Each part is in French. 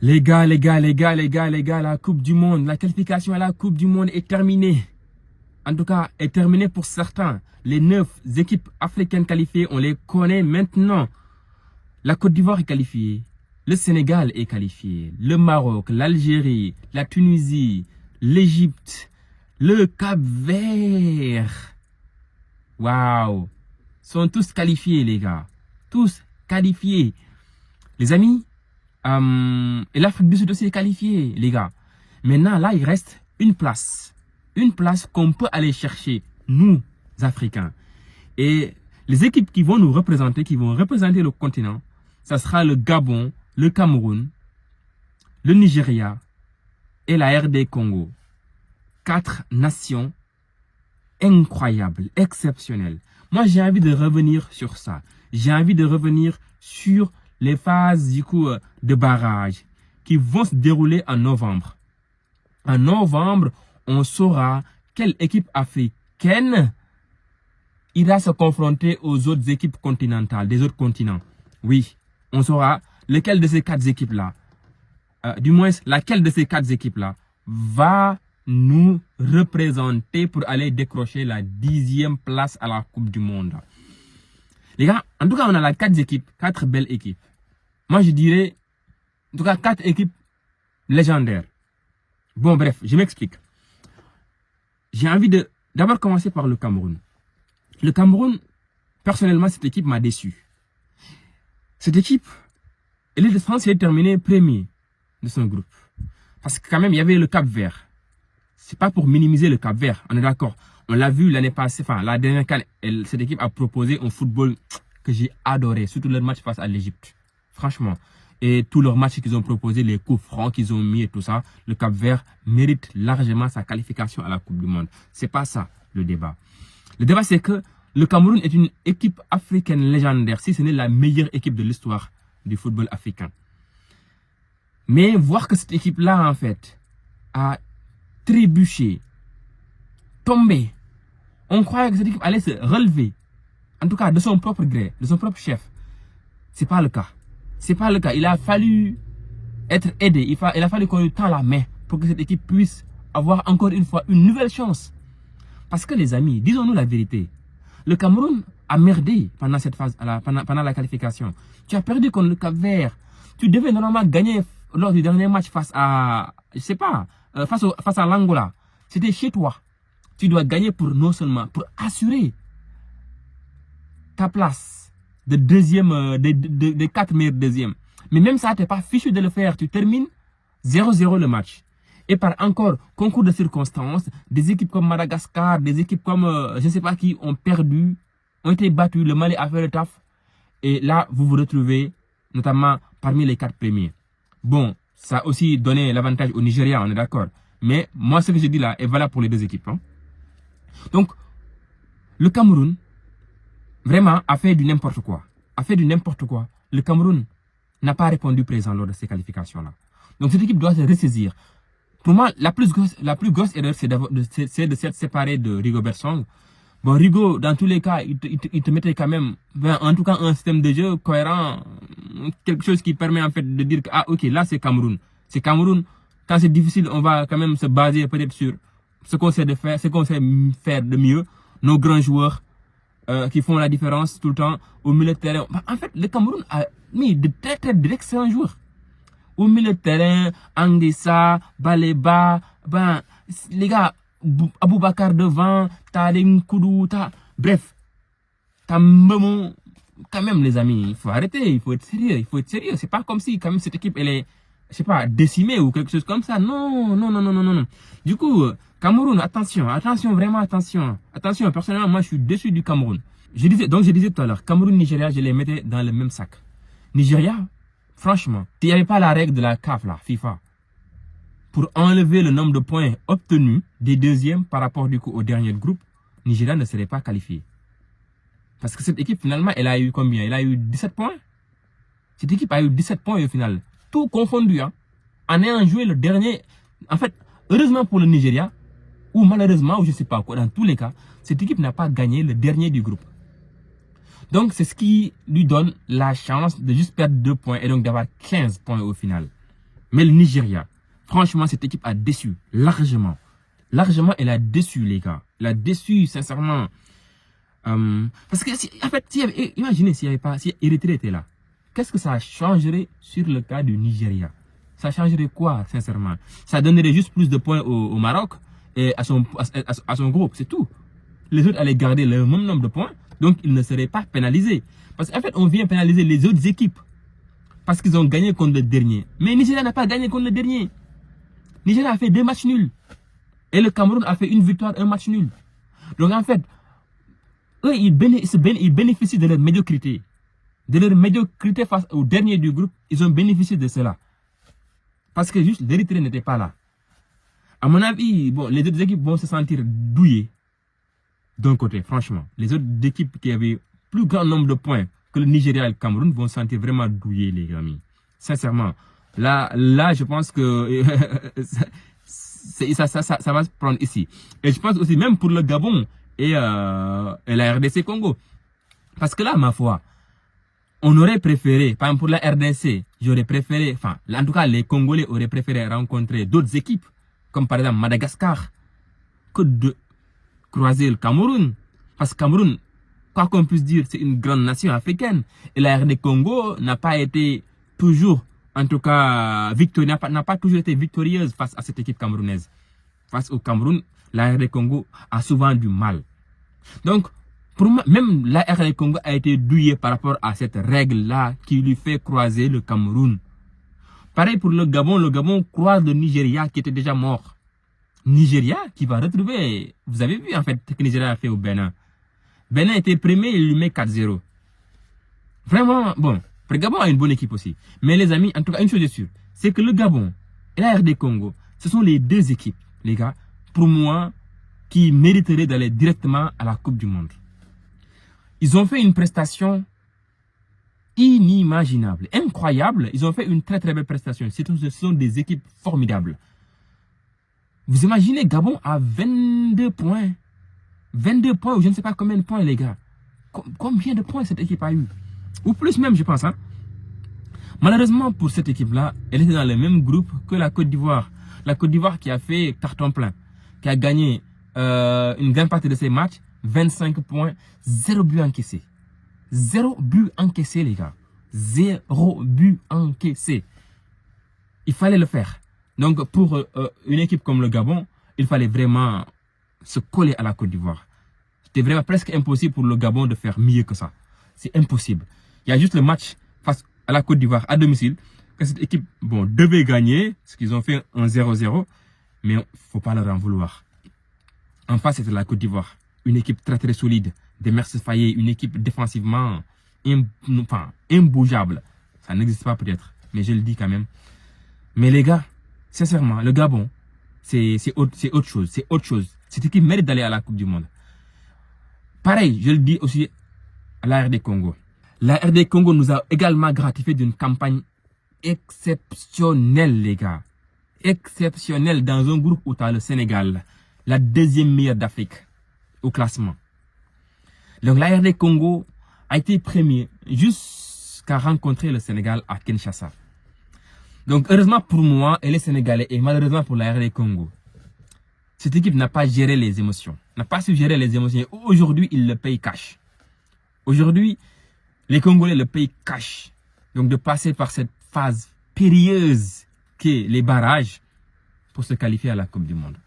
La Coupe du Monde, la qualification à la Coupe du Monde est terminée. En tout cas, est terminée pour certains. Les 9 équipes africaines qualifiées, on les connaît maintenant. La Côte d'Ivoire est qualifiée. Le Sénégal est qualifié. Le Maroc, l'Algérie, la Tunisie, l'Égypte, le Cap-Vert. Waouh! Sont tous qualifiés, les gars. Tous qualifiés. Les amis, et l'Afrique du Sud aussi est qualifiée, les gars. Maintenant, là, il reste une place. Une place qu'on peut aller chercher, nous, Africains. Et les équipes qui vont nous représenter, qui vont représenter le continent, ça sera le Gabon, le Cameroun, le Nigeria et la RD Congo. 4 nations incroyables, exceptionnelles. Moi, j'ai envie de revenir sur ça. J'ai envie de revenir sur les phases du coup de barrage qui vont se dérouler en novembre. En novembre, on saura quelle équipe africaine ira se confronter aux autres équipes continentales, des autres continents. Oui, on saura lequel de ces 4 équipes-là, du moins laquelle de ces 4 équipes-là va nous représenter pour aller décrocher la 10e place à la Coupe du Monde. Les gars, en tout cas, on a là 4 équipes, 4 belles équipes. Moi, je dirais, en tout cas, 4 équipes légendaires. Bon, bref, je m'explique. J'ai envie de d'abord commencer par le Cameroun. Le Cameroun, personnellement, cette équipe m'a déçu. Cette équipe, elle est censée terminer premier de son groupe. Parce que quand même, il y avait le Cap-Vert. C'est pas pour minimiser le Cap-Vert, on est d'accord. On l'a vu l'année passée, enfin la dernière CAN, cette équipe a proposé un football que j'ai adoré, surtout leur match face à l'Égypte. Franchement. Et tous leurs matchs qu'ils ont proposés, les coups francs qu'ils ont mis et tout ça, le Cap-Vert mérite largement sa qualification à la Coupe du Monde. C'est pas ça le débat. Le débat, c'est que le Cameroun est une équipe africaine légendaire, si ce n'est la meilleure équipe de l'histoire du football africain. Mais voir que cette équipe-là, en fait, a trébuché, tombé, on croyait que cette équipe allait se relever, en tout cas de son propre gré, de son propre chef. C'est pas le cas. C'est pas le cas. Il a fallu être aidé. Il a fallu qu'on lui tende la main pour que cette équipe puisse avoir encore une fois une nouvelle chance. Parce que les amis, disons-nous la vérité. Le Cameroun a merdé pendant cette phase, pendant la qualification. Tu as perdu contre le Cap-Vert. Tu devais normalement gagner lors du dernier match face à, je sais pas, face à l'Angola. C'était chez toi. Tu dois gagner pour non seulement, pour assurer ta place de deuxième, des 4 meilleurs deuxièmes. Mais même ça, tu n'es pas fichu de le faire. Tu termines 0-0 le match. Et par encore concours de circonstances, des équipes comme Madagascar, des équipes comme je ne sais pas qui ont perdu, ont été battues, le Mali a fait le taf. Et là, vous vous retrouvez notamment parmi les 4 premiers. Bon, ça a aussi donné l'avantage au Nigeria, on est d'accord. Mais moi, ce que je dis là est valable pour les 2 équipes. Hein. Donc, le Cameroun, vraiment, a fait du n'importe quoi. A fait du n'importe quoi. Le Cameroun n'a pas répondu présent lors de ces qualifications-là. Donc, cette équipe doit se ressaisir. Pour moi, la plus grosse erreur, c'est de s'être séparé de Rigobert Song. Bon, Rigo, dans tous les cas, il te mettait quand même, en tout cas, un système de jeu cohérent, quelque chose qui permet en fait de dire que, ah, ok, là, c'est Cameroun. C'est Cameroun. Quand c'est difficile, on va quand même se baser peut-être sur ce qu'on sait faire, ce qu'on sait faire de mieux. Nos grands joueurs qui font la différence tout le temps au milieu de terrain. En fait, le Cameroun a mis de d'excellents joueurs. Au milieu de terrain, Anguissa, Baleba, les gars, Aboubakar devant, t'as les Nkoudou, bref, t'as Mbemon. Quand même, les amis, il faut arrêter, il faut être sérieux, C'est pas comme si, quand même, cette équipe, elle est, je sais pas, décimée ou quelque chose comme ça. Non. Du coup, Cameroun, attention, vraiment attention. Attention, personnellement, moi, je suis déçu du Cameroun. Je disais tout à l'heure, Cameroun-Nigeria, je les mettais dans le même sac. Nigeria, franchement, s'il n'y avait pas la règle de la CAF, là, FIFA, pour enlever le nombre de points obtenus des deuxièmes par rapport du coup au dernier groupe, Nigeria ne serait pas qualifié. Parce que cette équipe, finalement, elle a eu combien? Elle a eu 17 points. Cette équipe a eu 17 points au final. Tout confondu, hein. En ayant joué le dernier. En fait, heureusement pour le Nigeria, ou malheureusement, ou je ne sais pas quoi, dans tous les cas, cette équipe n'a pas gagné le dernier du groupe. Donc, c'est ce qui lui donne la chance de juste perdre 2 points et donc d'avoir 15 points au final. Mais le Nigeria, franchement, cette équipe a déçu, largement. Largement, elle a déçu, les gars. Elle a déçu, sincèrement. Parce que, en fait, imaginez s'il n'y avait pas, si Érythrée était là. Qu'est-ce que ça changerait sur le cas du Nigeria? Ça changerait quoi, sincèrement? Ça donnerait juste plus de points au Maroc et à son groupe, c'est tout. Les autres allaient garder le même nombre de points, donc ils ne seraient pas pénalisés. Parce qu'en fait, on vient pénaliser les autres équipes parce qu'ils ont gagné contre le dernier. Mais Nigeria n'a pas gagné contre le dernier. Nigeria a fait 2 matchs nuls. Et le Cameroun a fait 1 victoire, 1 match nul. Donc en fait, eux, ils bénéficient de leur médiocrité. De leur médiocrité face au dernier du groupe, ils ont bénéficié de cela. Parce que juste l'Érythrée n'était pas là. À mon avis, bon, les autres équipes vont se sentir douillées. D'un côté, franchement. Les autres équipes qui avaient plus grand nombre de points que le Nigeria et le Cameroun vont se sentir vraiment douillées, les amis. Sincèrement. Là, je pense que ça va se prendre ici. Et je pense aussi même pour le Gabon et la RDC Congo. Parce que là, ma foi, on aurait préféré, par exemple pour la RDC, j'aurais préféré, enfin, en tout cas, les Congolais auraient préféré rencontrer d'autres équipes, comme par exemple Madagascar, que de croiser le Cameroun. Parce que Cameroun, quoi qu'on puisse dire, c'est une grande nation africaine. Et la RD Congo n'a pas été toujours, en tout cas, n'a pas toujours été victorieuse face à cette équipe camerounaise. Face au Cameroun, la RD Congo a souvent du mal. Donc, pour moi, même la RD Congo a été douillée par rapport à cette règle-là qui lui fait croiser le Cameroun. Pareil pour le Gabon croise le Nigeria qui était déjà mort. Nigeria qui va retrouver, vous avez vu en fait ce que Nigeria a fait au Bénin. Bénin était premier, il lui met 4-0. Vraiment, bon, le Gabon a une bonne équipe aussi. Mais les amis, en tout cas, une chose est sûre, c'est que le Gabon et la RD Congo, ce sont les 2 équipes, les gars, pour moi, qui mériteraient d'aller directement à la Coupe du Monde. Ils ont fait une prestation inimaginable, incroyable. Ils ont fait une très très belle prestation. Ce sont des équipes formidables. Vous imaginez, Gabon a 22 points. 22 points ou je ne sais pas combien de points, les gars. Combien de points cette équipe a eu? Ou plus même, je pense. Hein? Malheureusement, pour cette équipe-là, elle était dans le même groupe que la Côte d'Ivoire. La Côte d'Ivoire qui a fait carton plein. Qui a gagné une grande partie de ses matchs. 25 points, 0 but encaissé. 0 but encaissé, les gars. 0 but encaissé. Il fallait le faire. Donc, pour une équipe comme le Gabon, il fallait vraiment se coller à la Côte d'Ivoire. C'était vraiment presque impossible pour le Gabon de faire mieux que ça. C'est impossible. Il y a juste le match face à la Côte d'Ivoire à domicile que cette équipe devait gagner, ce qu'ils ont fait un 0-0, mais il ne faut pas leur en vouloir. En face, c'était la Côte d'Ivoire. Une équipe très très solide, des Mercedes Fayet, une équipe défensivement imbougeable. Ça n'existe pas peut-être, mais je le dis quand même. Mais les gars, sincèrement, le Gabon, c'est autre chose, c'est autre chose. Cette équipe mérite d'aller à la Coupe du Monde. Pareil, je le dis aussi à la RD Congo. La RD Congo nous a également gratifié d'une campagne exceptionnelle, les gars. Exceptionnelle dans un groupe où tu as le Sénégal, la 2e meilleure d'Afrique au classement. Donc la RD Congo a été premier jusqu'à rencontrer le Sénégal à Kinshasa. Donc heureusement pour moi et les Sénégalais et malheureusement pour la RD Congo, cette équipe n'a pas géré les émotions. N'a pas su gérer les émotions. Aujourd'hui, ils le payent cash. Aujourd'hui, les Congolais le payent cash. Donc de passer par cette phase périlleuse qu'est les barrages pour se qualifier à la Coupe du Monde.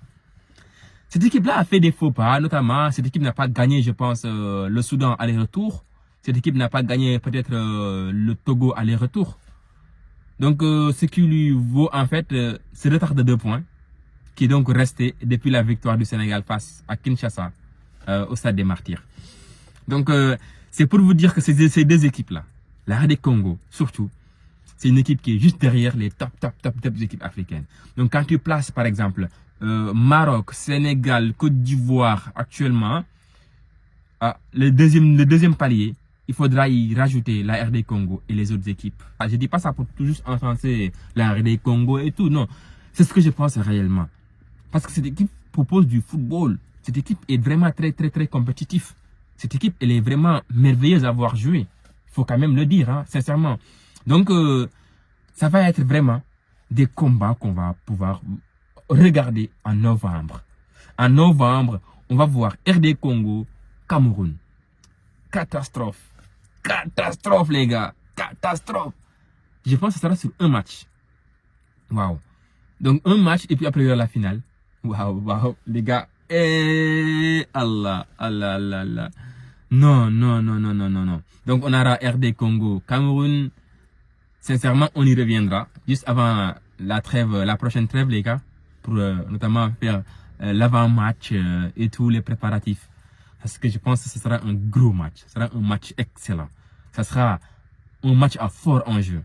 Cette équipe-là a fait des faux pas, notamment cette équipe n'a pas gagné, je pense, le Soudan aller-retour. Cette équipe n'a pas gagné peut-être le Togo aller-retour. Donc ce qui lui vaut en fait ce retard de 2 points qui est donc resté depuis la victoire du Sénégal face à Kinshasa au Stade des Martyrs. Donc c'est pour vous dire que ces 2 équipes-là, la RD Congo surtout, c'est une équipe qui est juste derrière les top équipes africaines. Donc quand tu places par exemple Maroc, Sénégal, Côte d'Ivoire actuellement, le deuxième palier, il faudra y rajouter la RD Congo et les autres équipes. Je ne dis pas ça pour tout juste encenser la RD Congo et tout, non. C'est ce que je pense réellement. Parce que cette équipe propose du football. Cette équipe est vraiment très compétitive. Cette équipe, elle est vraiment merveilleuse à voir jouer. Il faut quand même le dire, hein, sincèrement. Donc, ça va être vraiment des combats qu'on va pouvoir regarder en novembre. En novembre, on va voir RD Congo, Cameroun. Catastrophe. Catastrophe, les gars. Catastrophe. Je pense que ça sera sur un match. Waouh. Donc, un match et puis après, il y aura la finale. Waouh, waouh. Les gars. Allah, Allah, Allah, Allah. Non, non, non, non, non, non, non. Donc, on aura RD Congo, Cameroun. Sincèrement, on y reviendra. Juste avant la trêve, la prochaine trêve, les gars. Pour notamment faire l'avant-match et tous les préparatifs. Parce que je pense que ce sera un gros match. Ce sera un match excellent. Ce sera un match à fort enjeu.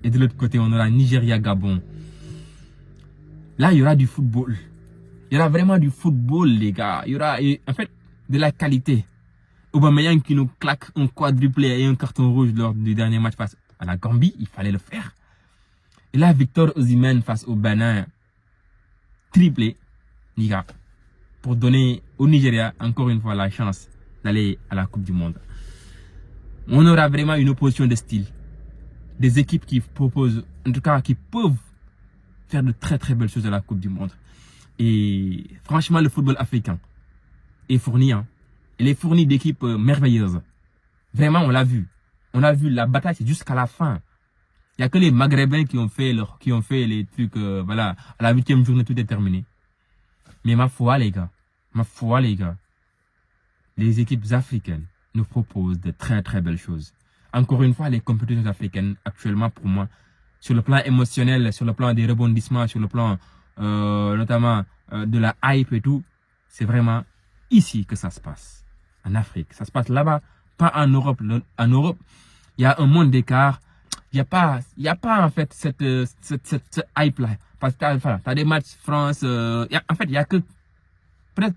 Et de l'autre côté, on aura Nigeria-Gabon. Là, il y aura du football. Il y aura vraiment du football, les gars. Il y aura, en fait, de la qualité. Aubameyang qui nous claque un quadruplé et un carton rouge lors du dernier match face à la Gambie. Il fallait le faire. Et là, Victor Osimhen face au Bénin. Triplé, les gars. Pour donner au Nigeria, encore une fois, la chance d'aller à la Coupe du Monde. On aura vraiment une opposition de style. Des équipes qui proposent, en tout cas, qui peuvent faire de très très belles choses à la Coupe du Monde. Et franchement, le football africain est fourni. Hein. Il est fourni d'équipes merveilleuses. Vraiment, on l'a vu. On a vu la bataille, c'est jusqu'à la fin. Il n'y a que les Maghrébins qui ont fait les trucs, voilà, à la 8e journée, tout est terminé. Mais ma foi, les gars, les équipes africaines nous proposent de très très belles choses. Encore une fois, les compétitions africaines, actuellement pour moi, sur le plan émotionnel, sur le plan des rebondissements, sur le plan notamment de la hype et tout, c'est vraiment ici que ça se passe. En Afrique, ça se passe là-bas, pas en Europe. En Europe, il y a un monde d'écart. Il y a pas en fait cette hype là. Parce que t'as des matchs France. En fait, il y a que peut-être